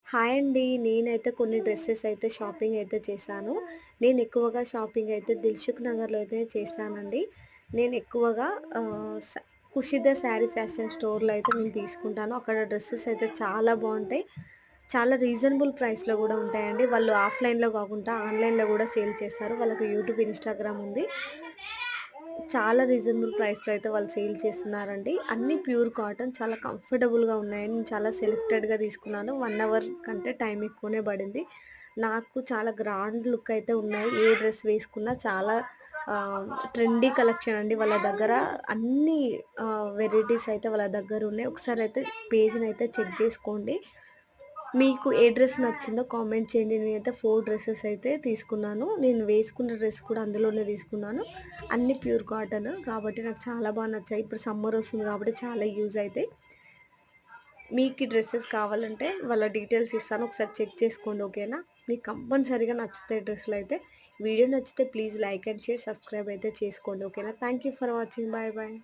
Hi అండి. నేనైతే కొన్ని డ్రెసెస్ అయితే షాపింగ్ అయితే చేశాను. నేను ఎక్కువగా షాపింగ్ అయితే దిల్‌సుఖ్ నగర్‌లో అయితే చేశానండి. నేను ఎక్కువగా కుషిద శారీ ఫ్యాషన్ స్టోర్‌లో అయితే నేను తీసుకుంటాను. అక్కడ డ్రెసెస్ అయితే చాలా బావుంటాయి. చాలా రీజనబుల్ ప్రైస్‌లో గూడా ఉంటాయండి. వాళ్ళు ఆఫ్‌లైన్‌లో కాకుండా ఆన్‌లైన్‌లో గూడా సేల్ చేస్తారు. వాళ్ళకి యూట్యూబ్, ఇన్‌స్టాగ్రామ్ ఉంది. చాలా రీజనబుల్ ప్రైస్‌లో అయితే వాళ్ళు సేల్ చేస్తున్నారండి. అన్నీ ప్యూర్ కాటన్ చాలా కంఫర్టబుల్‌గా ఉన్నాయండి. నేను చాలా సెలెక్టెడ్‌గా తీసుకున్నాను. 1 అవర్ కంటే టైం ఎక్కువనే పడింది. నాకు చాలా గ్రాండ్ లుక్ అయితే ఉన్నాయి. ఏ డ్రెస్ వేసుకున్నా చాలా ట్రెండీ కలెక్షన్ అండి. వాళ్ళ దగ్గర అన్ని వెరైటీస్ అయితే వాళ్ళ దగ్గర ఉన్నాయి. ఒకసారి పేజ్‌నైతే చెక్ చేసుకోండి. మీకు ఏ డ్రెస్ నచ్చిందో కామెంట్ చేయండి. నేనైతే 4 డ్రెసెస్ అయితే తీసుకున్నాను. నేను వేసుకున్న డ్రెస్ కూడా అందులోనే తీసుకున్నాను. అన్నీ ప్యూర్ కాటన్ కాబట్టి నాకు చాలా నచ్చాయి. ఇప్పుడు సమ్మర్ వస్తుంది కాబట్టి చాలా యూజ్ అయితాయి. మీకు ఈ డ్రెసెస్ కావాలంటే వాళ్ళ డీటెయిల్స్ ఇస్తాను. ఒకసారి చెక్ చేసుకోండి ఓకేనా? మీకు కంపల్సరీగా నచ్చుతాయి డ్రెస్సులయితే. వీడియో నచ్చితే please like and share, subscribe అయితే చేసుకోండి ఓకేనా? Thank you for watching. Bye bye.